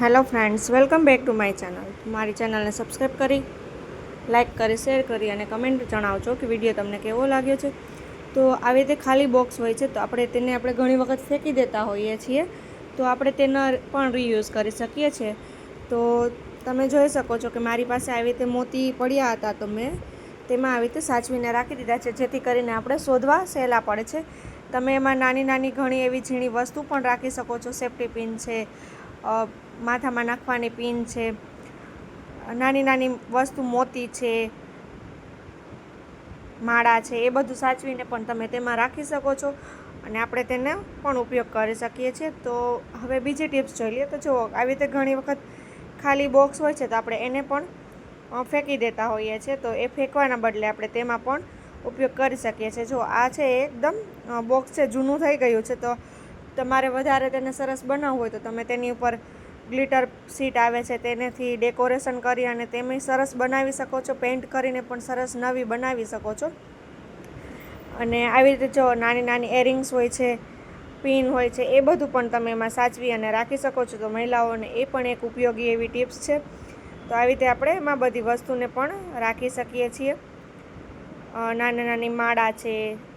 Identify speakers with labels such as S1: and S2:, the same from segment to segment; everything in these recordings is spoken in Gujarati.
S1: Hello friends, welcome back to my channel. મારી ચેનલને સબસ્ક્રાઈબ કરી, લાઇક કરી, શેર કરી અને કમેન્ટ જણાવજો કે વિડીયો તમને કેવો લાગ્યો છે. તો આવી રીતે ખાલી બોક્સ હોય છે તો આપણે ઘણી વખત ફેંકી દેતા હોઈએ છીએ, તો આપણે તેનો પણ રીયુઝ કરી શકીએ છીએ. તો તમે જોઈ શકો છો કે મારી પાસે આવી રીતે મોતી પડ્યા હતા, તો મેં તેમાં આવી રીતે સાચવીને રાખી દીધા છે, જેથી કરીને આપણે શોધવા સહેલા પડે છે. તમે એમાં નાની નાની ઘણી એવી ઝીણી વસ્તુ પણ રાખી શકો છો. સેફ્ટી પિન છે, માથામાં નાખવાની પિન છે, નાની નાની વસ્તુ મોતી છે, માળા છે, એ બધું સાચવીને પણ તમે તેમાં રાખી શકો છો અને આપણે તેને પણ ઉપયોગ કરી શકીએ છીએ. તો હવે બીજી ટિપ્સ જોઈ લઈએ. તો જુઓ, આવી રીતે ઘણી વખત ખાલી બોક્સ હોય છે તો આપણે એને પણ ફેંકી દેતા હોઈએ છીએ, તો એ ફેંકવાના બદલે આપણે તેમાં પણ ઉપયોગ કરી શકીએ છીએ. જો આ છે એકદમ બોક્સ છે, જૂનું થઈ ગયું છે, તો તમારે વધારે તેને સરસ બનાવવું હોય તો તમે તેની ઉપર ગ્લિટર શીટ આવે છે તેનાથી ડેકોરેશન કરી અને તેમાં સરસ બનાવી શકો છો. પેઇન્ટ કરીને પણ સરસ નવી બનાવી શકો છો. અને આવી રીતે જો નાની નાની એરિંગ્સ હોય છે, પિન હોય છે, એ બધું પણ તમે એમાં સાચવી અને રાખી શકો છો. તો મહિલાઓને એ પણ એક ઉપયોગી એવી ટિપ્સ છે. તો આવી રીતે આપણે એમાં બધી વસ્તુને પણ રાખી શકીએ છીએ. નાની નાની માળા છે,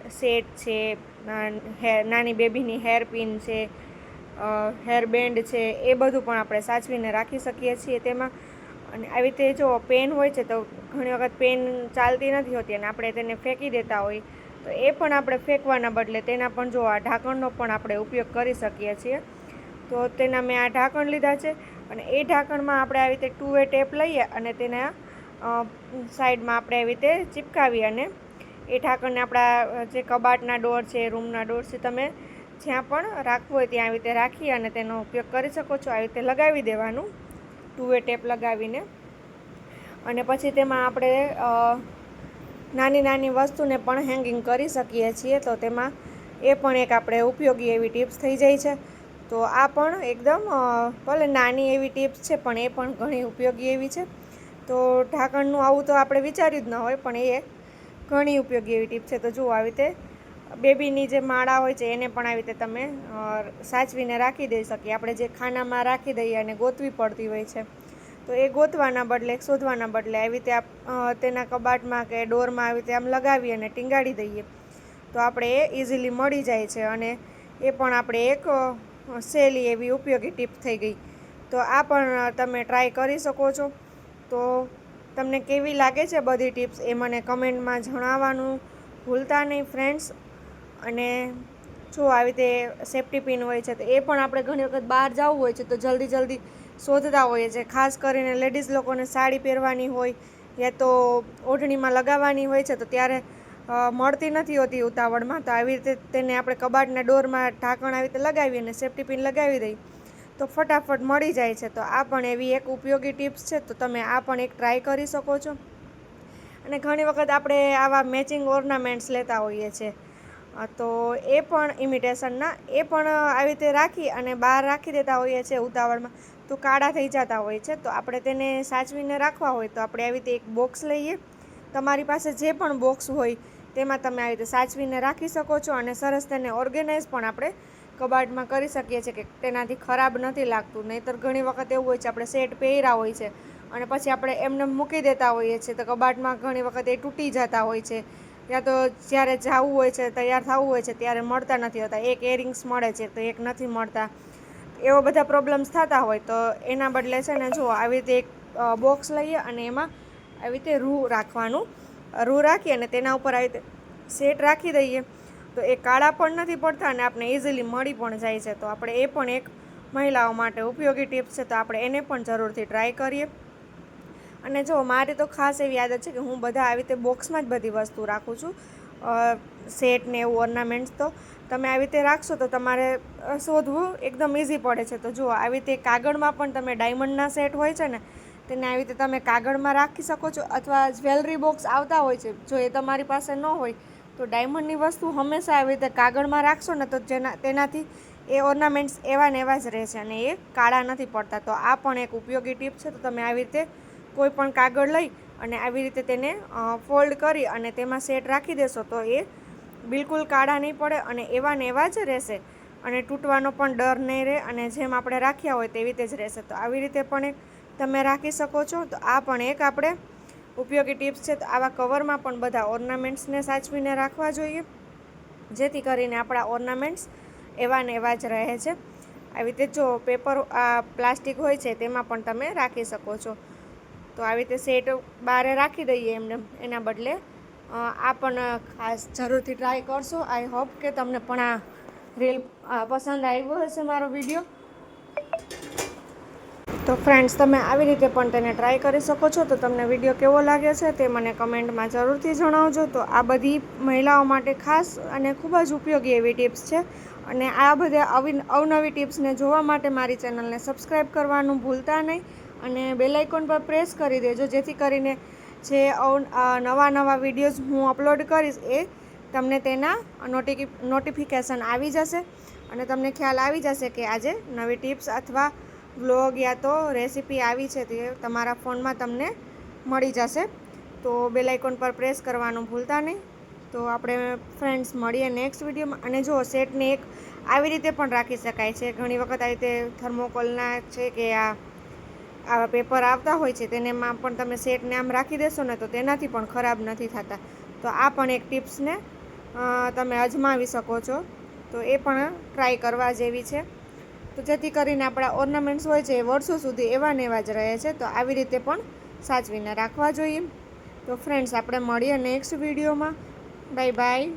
S1: સેટ છે, નાની બેબીની હેર પિન છે, હેર બેન્ડ છે, એ બધું પણ આપણે સાચવીને રાખી શકીએ છીએ તેમાં. અને આવી રીતે જો પેન હોય છે તો ઘણી વખત પેન ચાલતી નથી હોતી અને આપણે તેને ફેંકી દેતા હોઈએ, તો એ પણ આપણે ફેંકવાના બદલે તેના પણ જો આ ઢાંકણનો પણ આપણે ઉપયોગ કરી શકીએ છીએ. તો તેના મેં આ ઢાંકણ લીધા છે અને એ ઢાંકણમાં આપણે આવી રીતે 2-વે ટેપ લઈએ અને તેના સાઈડમાં આપણે આવી રીતે ચિપકાવી અને એ ઢાંકણને આપણા જે કબાટના ડોર છે, રૂમના ડોર છે, તમે જ્યાં પણ રાખવું હોય ત્યાં આવી રીતે રાખી અને તેનો ઉપયોગ કરી શકો છો. આવી રીતે લગાવી દેવાનું 2-વે ટેપ લગાવીને. અને પછી તેમાં આપણે નાની નાની વસ્તુને પણ હેંગિંગ કરી શકીએ છીએ. તો તેમાં એ પણ એક આપણે ઉપયોગી એવી ટિપ્સ થઈ જાય છે. તો આ પણ એકદમ ભલે નાની એવી ટિપ્સ છે પણ એ પણ ઘણી ઉપયોગી એવી છે. તો ઢાંકણનું આવું તો આપણે વિચાર્યું જ ન હોય, પણ એ ઘણી ઉપયોગી એવી ટિપ છે. તો જુઓ, આવી રીતે બેબીની જે માળા હોય છે એને પણ આવી રીતે તમે સાચવીને રાખી દઈ શકીએ. આપણે જે ખાનામાં રાખી દઈએ અને ગોતવી પડતી હોય છે, તો એ ગોતવાના બદલે, શોધવાના બદલે આવી રીતે તેના કબાટમાં કે ડોરમાં આવી રીતે આમ લગાવી અને ટીંગાડી દઈએ તો આપણે એ ઇઝીલી મળી જાય છે. અને એ પણ આપણે એક સહેલી એવી ઉપયોગી ટીપ થઈ ગઈ. તો આ પણ તમે ટ્રાય કરી શકો છો. તો તમને કેવી લાગે છે બધી ટિપ્સ એ મને કમેન્ટમાં જણાવવાનું ભૂલતા નહીં ફ્રેન્ડ્સ. અને જો આવી રીતે સેફ્ટી પિન હોય છે તો એ પણ આપણે ઘણી વખત બહાર જવું હોય છે તો જલ્દી શોધતા હોઈએ છીએ. ખાસ કરીને લેડીઝ લોકોને સાડી પહેરવાની હોય યા તો ઓઢણીમાં લગાવવાની હોય છે, તો ત્યારે મળતી નથી હોતી ઉતાવળમાં. તો આવી રીતે તેને આપણે કબાટના ડોરમાં ઢાંકણ આવી રીતે લગાવી અને સેફ્ટી પિન લગાવી દઈએ તો ફટાફટ મળી જાય છે. તો આ પણ એવી એક ઉપયોગી ટિપ્સ છે. તો તમે આ પણ એક ટ્રાય કરી શકો છો. અને ઘણી વખત આપણે આવા મેચિંગ ઓર્નામેન્ટ્સ લેતા હોઈએ છીએ, તો એ પણ ઇમિટેશનના એ પણ આવી રીતે રાખી અને બહાર રાખી દેતા હોઈએ છીએ ઉતાવળમાં, તો કાળા થઈ જતા હોય છે. તો આપણે તેને સાચવીને રાખવા હોય તો આપણે આવી રીતે એક બોક્સ લઈએ. તમારી પાસે જે પણ બોક્સ હોય તેમાં તમે આવી રીતે સાચવીને રાખી શકો છો. અને સરસ તેને ઓર્ગેનાઇઝ પણ આપણે કબાટમાં કરી શકીએ છીએ કે તેનાથી ખરાબ નથી લાગતું. નહીંતર ઘણી વખત એવું હોય છે, આપણે સેટ પહેર્યા હોય છે અને પછી આપણે એમને મૂકી દેતા હોઈએ છીએ તો કબાટમાં ઘણી વખત એ તૂટી જતા હોય છે, યા તો જ્યારે જવું હોય છે, તૈયાર થવું હોય છે ત્યારે મળતા નથી હોતા. એક એરિંગ્સ મળે છે તો એક નથી મળતા. એવા બધા પ્રોબ્લેમ્સ થતા હોય તો એના બદલે છે ને, જો આવી રીતે એક બોક્સ લઈએ અને એમાં આવી રીતે રૂ રાખવાનું. રૂ રાખી અને તેના ઉપર આવી રીતે સેટ રાખી દઈએ તો એ કાળા પણ નથી પડતા અને આપણે ઇઝીલી મળી પણ જાય છે. તો આપણે એ પણ એક મહિલાઓ માટે ઉપયોગી ટિપ્સ છે. તો આપણે એને પણ જરૂરથી ટ્રાય કરીએ. અને જો મારી તો ખાસ એવી આદત છે કે હું બધા આવી રીતે બોક્સમાં જ બધી વસ્તુ રાખું છું, સેટ ને એવું ઓર્નામેન્ટ્સ. તો તમે આવી રીતે રાખશો તો તમારે શોધવું એકદમ ઇઝી પડે છે. તો જુઓ, આવી રીતે કાગળમાં પણ તમે ડાયમંડના સેટ હોય છે ને, તેને આવી રીતે તમે કાગળમાં રાખી શકો છો. અથવા જ્વેલરી બોક્સ આવતા હોય છે, જો એ તમારી પાસે ન હોય તો ડાયમંડની વસ્તુ હંમેશા આવી રીતે કાગળમાં રાખશો ને તો તેનાથી એ ઓર્નામેન્ટ્સ એવા ને એવા જ રહેશે અને એ કાળા નથી પડતા. તો આ પણ એક ઉપયોગી ટિપ છે. તો તમે આવી રીતે કોઈ પણ કાગળ લઈ અને આવી રીતે તેને ફોલ્ડ કરી અને તેમાં સેટ રાખી દેશો તો એ બિલકુલ કાળા નહીં પડે અને એવા ને એવા જ રહેશે. અને તૂટવાનો પણ ડર નહીં રહે અને જેમ આપણે રાખ્યા હોય તેવી રીતે જ રહેશે. તો આવી રીતે પણ એક તમે રાખી શકો છો. તો આ પણ એક આપણે ઉપયોગી ટિપ્સ છે. તો આવા કવરમાં પણ બધા ઓર્નામેન્ટ્સને સાચવીને રાખવા જોઈએ, જેથી કરીને આપણા ઓર્નામેન્ટ્સ એવા ને એવા જ રહે છે. આવી રીતે જો પેપર પ્લાસ્ટિક હોય છે તેમાં પણ તમે રાખી શકો છો. તો આવી રીતે સેટ બારે રાખી દઈએ એમને, એના બદલે આ પણ ખાસ જરૂરથી ટ્રાય કરશો. આઈ હોપ કે તમને પણ આ રીલ પસંદ આવ્યો હશે મારો વિડીયો. તો ફ્રેન્ડ્સ, તમે આવી રીતે પણ તેને ટ્રાય કરી શકો છો. તો તમને વિડીયો કેવો લાગે છે તે મને કમેન્ટમાં જરૂરથી જણાવજો. તો આ બધી મહિલાઓ માટે ખાસ અને ખૂબ જ ઉપયોગી એવી ટિપ્સ છે. અને આ બધા અવનવી ટિપ્સને જોવા માટે મારી ચેનલને સબસ્ક્રાઈબ કરવાનું ભૂલતા નહીં અને બેલ આઇકોન પર પ્રેસ કરી દેજો, જેથી કરીને જે નવા વિડીયોઝ હું અપલોડ કરીશ એ તમને તેના નોટિફિકેશન આવી જશે અને તમને ખ્યાલ આવી જશે કે આજે નવી ટિપ્સ અથવા વ્લોગ યા તો રેસીપી આવી છે તે તમારા ફોનમાં તમને મળી જશે. તો બેલ આઇકોન પર પ્રેસ કરવાનું ભૂલતા નહીં. તો આપણે ફ્રેન્ડ્સ મળીએ નેક્સ્ટ વિડીયોમાં. અને જો સેટને એક આવી રીતે પણ રાખી શકાય છે. ઘણી વખત આવી રીતે થર્મોકોલના છે કે આવા પેપર આવતા હોય છે તેનેમાં પણ તમે સેટને આમ રાખી દેશો ને તો તેનાથી પણ ખરાબ નથી થતા. તો આ પણ એક ટિપ્સને તમે અજમાવી શકો છો. તો એ પણ ટ્રાય કરવા જેવી છે. તો જેથી કરીને આપણા ઓર્નામેન્ટ્સ હોય છે એ વર્ષો સુધી એવા ને એવા જ રહે છે. તો આવી રીતે પણ સાચવીને રાખવા જોઈએ. તો ફ્રેન્ડ્સ, આપણે મળીએ નેક્સ્ટ વિડીયોમાં. Bye bye.